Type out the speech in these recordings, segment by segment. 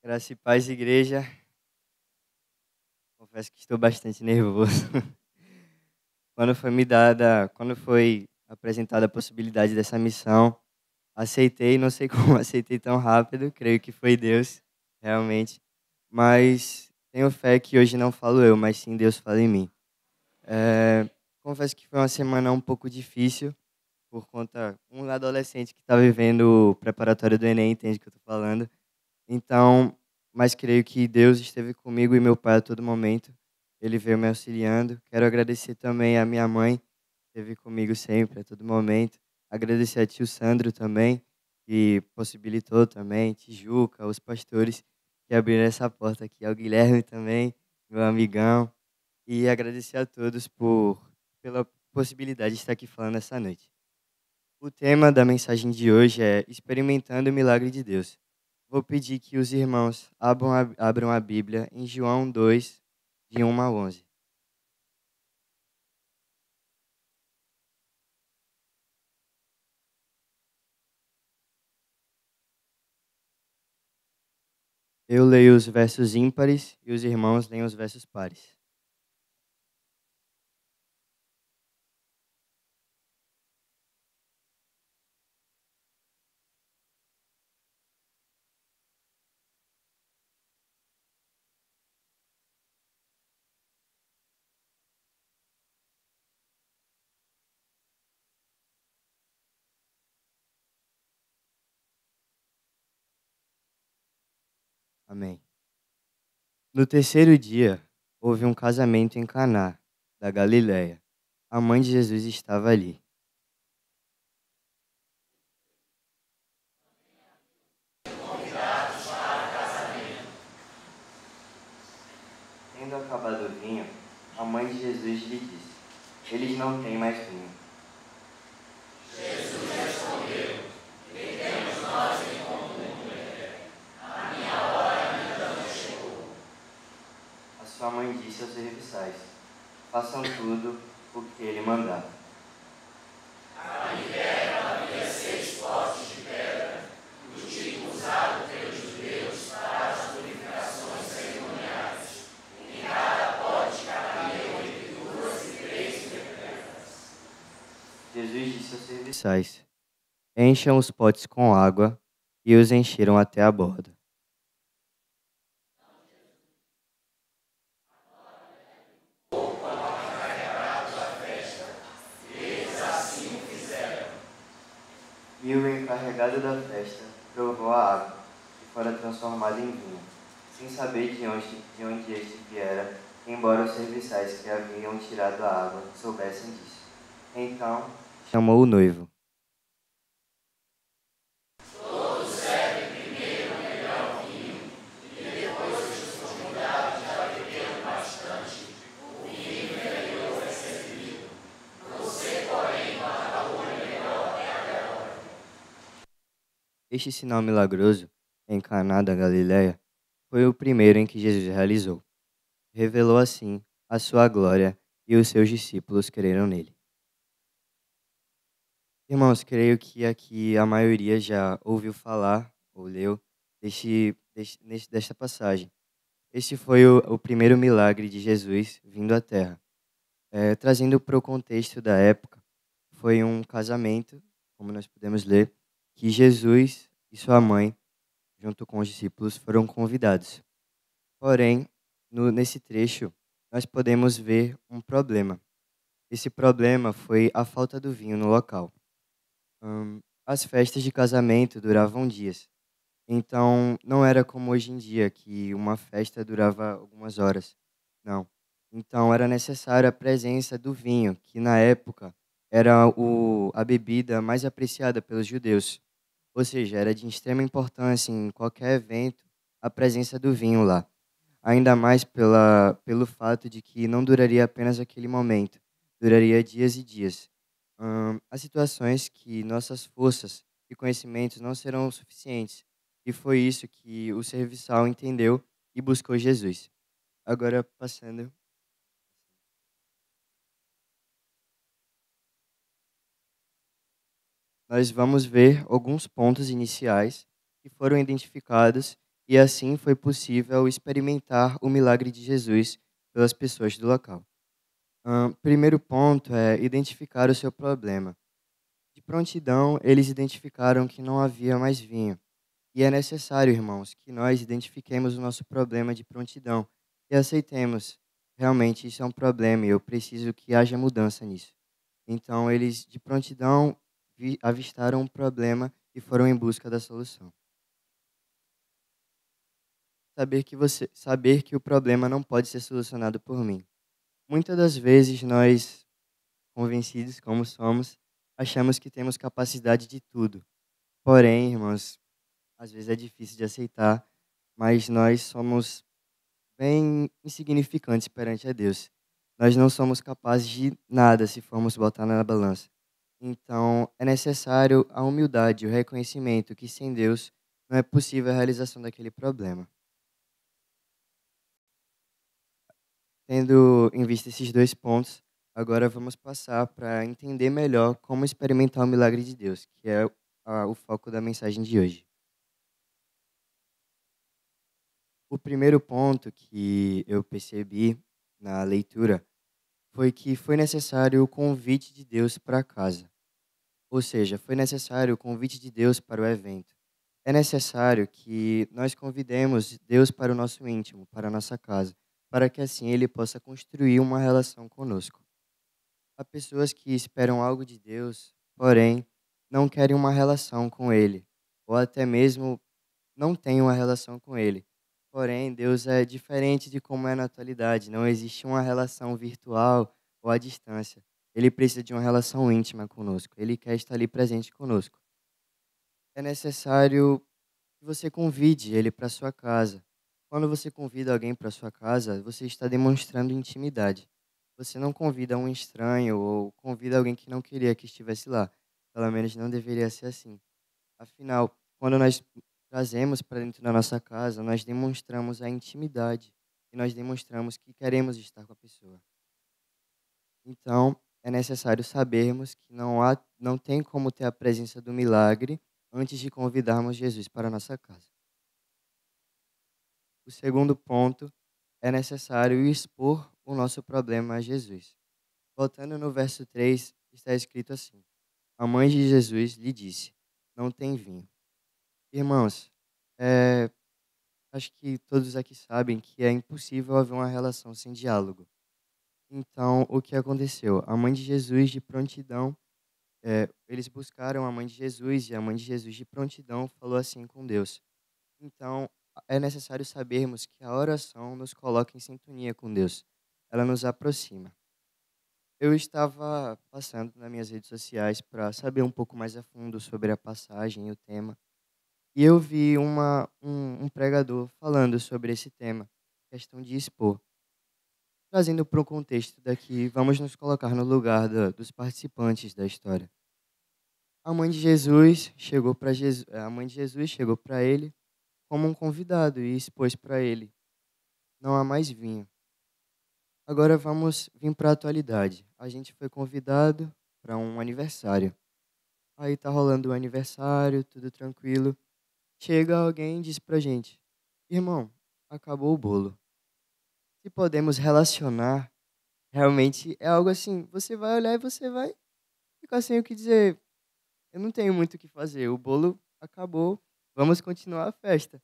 Graça e paz, igreja. Confesso que estou bastante nervoso. Quando foi apresentada a possibilidade dessa missão, aceitei, não sei como aceitei tão rápido, creio que foi Deus, realmente. Mas tenho fé que hoje não falo eu, mas sim Deus fala em mim. Confesso que foi uma semana um pouco difícil, por conta um adolescente que está vivendo o preparatório do Enem, entende o que eu estou falando. Então, mas creio que Deus esteve comigo e meu pai a todo momento. Ele veio me auxiliando. Quero agradecer também a minha mãe, que esteve comigo sempre, a todo momento. Agradecer a tio Sandro também, que possibilitou também, Tijuca, os pastores que abriram essa porta aqui, ao Guilherme também, meu amigão. E agradecer a todos pela possibilidade de estar aqui falando essa noite. O tema da mensagem de hoje é Experimentando o Milagre de Deus. Vou pedir que os irmãos abram a Bíblia em João 2, de 1 a 11. Eu leio os versos ímpares e os irmãos leem os versos pares. Amém. No terceiro dia, houve um casamento em Caná, da Galiléia. A mãe de Jesus estava ali. Tendo acabado o vinho, a mãe de Jesus lhe disse: Eles não têm mais vinho. A sua mãe disse aos serviçais: Façam tudo o que ele mandar. Jesus disse aos serviçais: Encham os potes com água, e os encheram até a borda. E o encarregado da festa provou a água, que fora transformada em vinho, sem saber de onde este viera, embora os serviçais que haviam tirado a água soubessem disso. Então chamou o noivo. Este sinal milagroso, em Caná da Galiléia, foi o primeiro em que Jesus realizou. Revelou assim a sua glória e os seus discípulos creram nele. Irmãos, creio que aqui a maioria já ouviu falar ou leu desta passagem. Este foi o primeiro milagre de Jesus vindo à Terra. Trazendo para o contexto da época, foi um casamento, como nós podemos ler, que Jesus e sua mãe, junto com os discípulos, foram convidados. Porém, nesse trecho, nós podemos ver um problema. Esse problema foi a falta do vinho no local. As festas de casamento duravam dias. Então, não era como hoje em dia, que uma festa durava algumas horas. Não. Então, era necessária a presença do vinho, que na época era a bebida mais apreciada pelos judeus. Ou seja, era de extrema importância em qualquer evento a presença do vinho lá. Ainda mais pelo fato de que não duraria apenas aquele momento, duraria dias e dias. Há situações que nossas forças e conhecimentos não serão suficientes, e foi isso que o serviçal entendeu e buscou Jesus. Agora, passando, nós vamos ver alguns pontos iniciais que foram identificados e assim foi possível experimentar o milagre de Jesus pelas pessoas do local. Primeiro ponto é identificar o seu problema. De prontidão, eles identificaram que não havia mais vinho. E é necessário, irmãos, que nós identifiquemos o nosso problema de prontidão e aceitemos. Realmente, isso é um problema e eu preciso que haja mudança nisso. Então, eles, de prontidão, avistaram um problema e foram em busca da solução. Saber que o problema não pode ser solucionado por mim. Muitas das vezes nós, convencidos como somos, achamos que temos capacidade de tudo. Porém, irmãos, às vezes é difícil de aceitar, mas nós somos bem insignificantes perante a Deus. Nós não somos capazes de nada se formos botar na balança. Então, é necessário a humildade, o reconhecimento que sem Deus não é possível a realização daquele problema. Tendo em vista esses dois pontos, agora vamos passar para entender melhor como experimentar o milagre de Deus, que é o foco da mensagem de hoje. O primeiro ponto que eu percebi na leitura foi que foi necessário o convite de Deus para casa. Ou seja, foi necessário o convite de Deus para o evento. É necessário que nós convidemos Deus para o nosso íntimo, para a nossa casa, para que assim Ele possa construir uma relação conosco. Há pessoas que esperam algo de Deus, porém não querem uma relação com Ele, ou até mesmo não têm uma relação com Ele. Porém, Deus é diferente de como é na atualidade. Não existe uma relação virtual ou à distância. Ele precisa de uma relação íntima conosco. Ele quer estar ali presente conosco. É necessário que você convide ele para sua casa. Quando você convida alguém para sua casa, você está demonstrando intimidade. Você não convida um estranho ou convida alguém que não queria que estivesse lá. Pelo menos não deveria ser assim. Afinal, quando nós trazemos para dentro da nossa casa, nós demonstramos a intimidade e nós demonstramos que queremos estar com a pessoa. Então, é necessário sabermos que não tem como ter a presença do milagre antes de convidarmos Jesus para a nossa casa. O segundo ponto é necessário expor o nosso problema a Jesus. Voltando no verso 3, está escrito assim: A mãe de Jesus lhe disse: Não tem vinho. Irmãos, acho que todos aqui sabem que é impossível haver uma relação sem diálogo. Então, o que aconteceu? A mãe de Jesus, de prontidão, eles buscaram a mãe de Jesus e a mãe de Jesus, de prontidão, falou assim com Deus. Então, é necessário sabermos que a oração nos coloca em sintonia com Deus. Ela nos aproxima. Eu estava passando nas minhas redes sociais para saber um pouco mais a fundo sobre a passagem e o tema. E eu vi um pregador falando sobre esse tema, questão de expor. Trazendo para o contexto daqui, vamos nos colocar no lugar dos participantes da história. A mãe de Jesus chegou para a mãe de Jesus chegou para ele como um convidado e expôs para ele: não há mais vinho. Agora vamos vir para a atualidade. A gente foi convidado para um aniversário. Aí tá rolando o aniversário, tudo tranquilo. Chega alguém e diz pra gente: irmão, acabou o bolo. Se podemos relacionar, realmente é algo assim, você vai olhar e você vai ficar sem o que dizer. Eu não tenho muito o que fazer, o bolo acabou, vamos continuar a festa.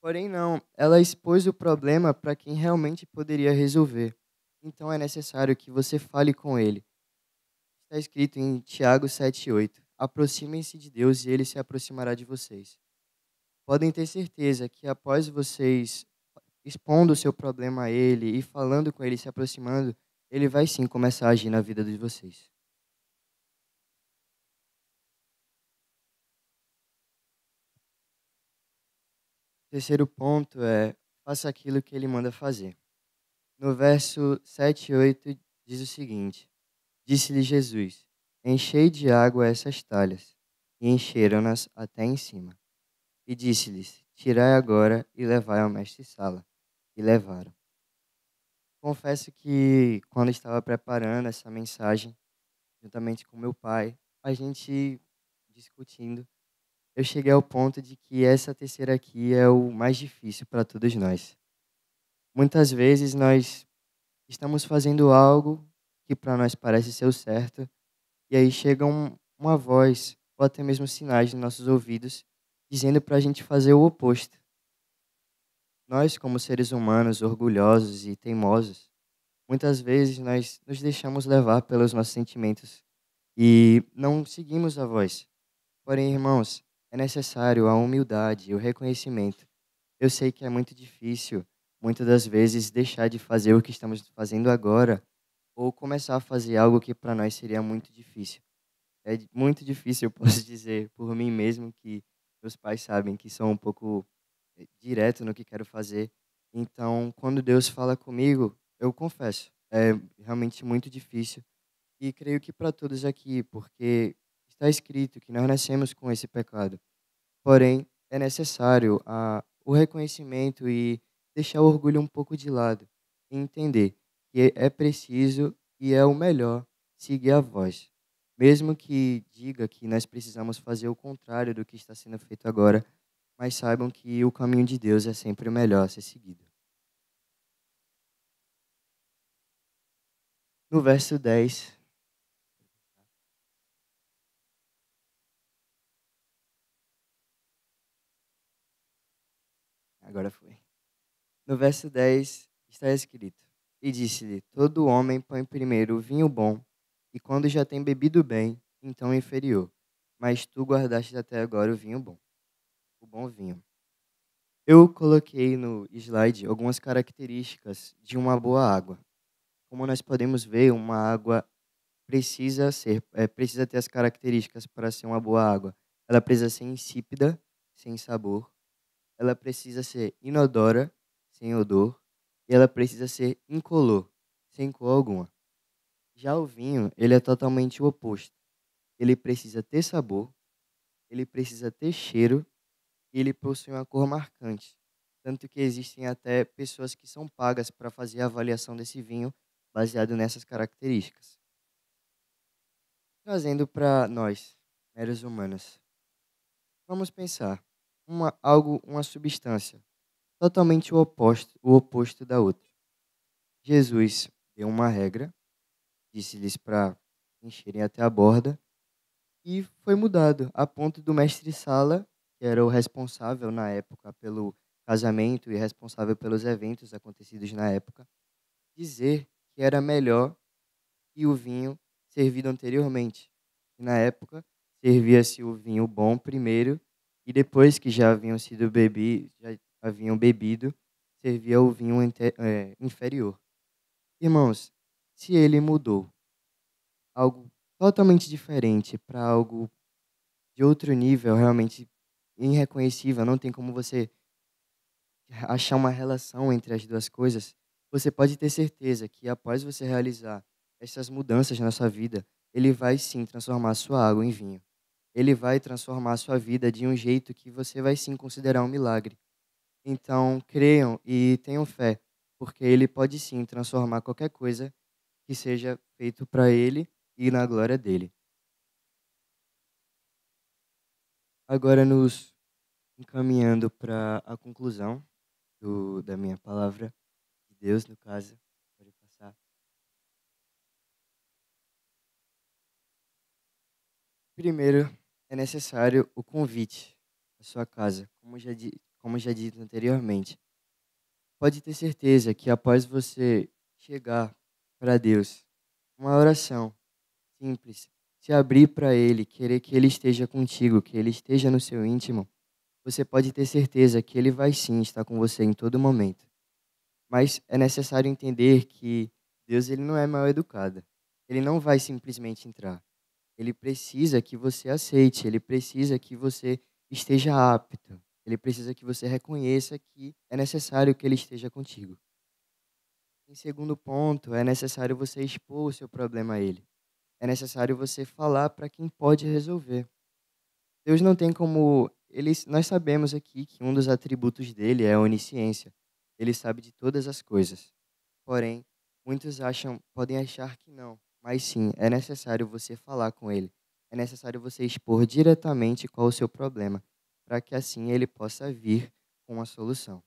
Porém, não, ela expôs o problema para quem realmente poderia resolver. Então é necessário que você fale com ele. Está escrito em Tiago 7,8: Aproximem-se de Deus e ele se aproximará de vocês. Podem ter certeza que após vocês expondo o seu problema a ele e falando com ele, se aproximando, ele vai sim começar a agir na vida de vocês. O terceiro ponto é: faça aquilo que ele manda fazer. No verso 7 e 8 diz o seguinte: Disse-lhe Jesus: Enchei de água essas talhas. E encheram-nas até em cima. E disse-lhes: Tirai agora e levai ao mestre-sala. E levaram. Confesso que quando estava preparando essa mensagem, juntamente com meu pai, a gente discutindo, eu cheguei ao ponto de que essa terceira aqui é o mais difícil para todos nós. Muitas vezes nós estamos fazendo algo que para nós parece ser o certo, e aí chega uma voz, ou até mesmo sinais nos nossos ouvidos, dizendo para a gente fazer o oposto. Nós, como seres humanos orgulhosos e teimosos, muitas vezes nós nos deixamos levar pelos nossos sentimentos e não seguimos a voz. Porém, irmãos, é necessário a humildade e o reconhecimento. Eu sei que é muito difícil, muitas das vezes, deixar de fazer o que estamos fazendo agora ou começar a fazer algo que para nós seria muito difícil. Muito difícil, eu posso dizer por mim mesmo, que meus pais sabem que sou um pouco direto no que quero fazer. Então, quando Deus fala comigo, eu confesso, é realmente muito difícil. E creio que para todos aqui, porque está escrito que nós nascemos com esse pecado. Porém, é necessário o reconhecimento e deixar o orgulho um pouco de lado e entender que é preciso e é o melhor seguir a voz. Mesmo que diga que nós precisamos fazer o contrário do que está sendo feito agora, mas saibam que o caminho de Deus é sempre o melhor a ser seguido. No verso 10, agora foi. No verso 10 está escrito: E disse-lhe: Todo homem põe primeiro o vinho bom, e quando já tem bebido bem, então o inferior. Mas tu guardaste até agora o vinho bom, o bom vinho. Eu coloquei no slide algumas características de uma boa água. Como nós podemos ver, uma água precisa ter as características para ser uma boa água. Ela precisa ser insípida, sem sabor. Ela precisa ser inodora, sem odor, e ela precisa ser incolor, sem cor alguma. Já o vinho, ele é totalmente o oposto. Ele precisa ter sabor, ele precisa ter cheiro e ele possui uma cor marcante. Tanto que existem até pessoas que são pagas para fazer a avaliação desse vinho baseado nessas características. Trazendo para nós, meros humanos, vamos pensar uma substância totalmente o oposto da outra. Jesus deu uma regra, disse-lhes para encherem até a borda, e foi mudado, a ponto do mestre-sala, que era o responsável na época pelo casamento e responsável pelos eventos acontecidos na época, dizer que era melhor que o vinho servido anteriormente. E na época, servia-se o vinho bom primeiro, e depois que já haviam bebido, servia o vinho inferior. Irmãos, se ele mudou algo totalmente diferente para algo de outro nível, realmente irreconhecível, não tem como você achar uma relação entre as duas coisas, você pode ter certeza que após você realizar essas mudanças na sua vida, ele vai sim transformar a sua água em vinho. Ele vai transformar a sua vida de um jeito que você vai sim considerar um milagre. Então, creiam e tenham fé, porque ele pode sim transformar qualquer coisa que seja feito para ele e na glória dele. Agora, nos encaminhando para a conclusão da minha palavra, de Deus, no caso, pode passar. Primeiro, é necessário o convite à sua casa, como já dito anteriormente. Pode ter certeza que após você chegar para Deus, uma oração simples, se abrir para Ele, querer que Ele esteja contigo, que Ele esteja no seu íntimo, você pode ter certeza que Ele vai sim estar com você em todo momento. Mas é necessário entender que Deus ele não é mal educado. Ele não vai simplesmente entrar. Ele precisa que você aceite, ele precisa que você esteja apto. Ele precisa que você reconheça que é necessário que ele esteja contigo. Em segundo ponto, é necessário você expor o seu problema a ele. É necessário você falar para quem pode resolver. Deus não tem como. Nós sabemos aqui que um dos atributos dele é a onisciência. Ele sabe de todas as coisas. Porém, muitos podem achar que não. Mas sim, é necessário você falar com ele. é necessário você expor diretamente qual o seu problema, para que assim ele possa vir com uma solução.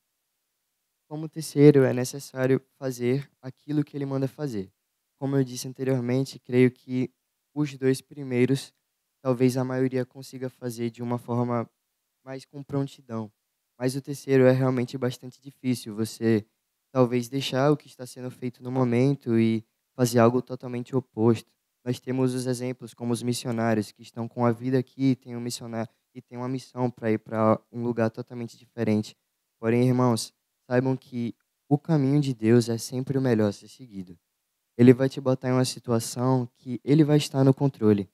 Como terceiro, é necessário fazer aquilo que ele manda fazer. Como eu disse anteriormente, creio que os dois primeiros, talvez a maioria consiga fazer de uma forma mais com prontidão. Mas o terceiro é realmente bastante difícil. Você talvez deixar o que está sendo feito no momento e fazer algo totalmente oposto. Nós temos os exemplos como os missionários que estão com a vida aqui, tem um missionário e tem uma missão para ir para um lugar totalmente diferente. Porém, irmãos, saibam que o caminho de Deus é sempre o melhor a ser seguido. Ele vai te botar em uma situação que ele vai estar no controle.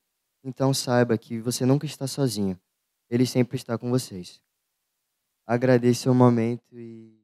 Então saiba que você nunca está sozinho. Ele sempre está com vocês. Agradeço o momento e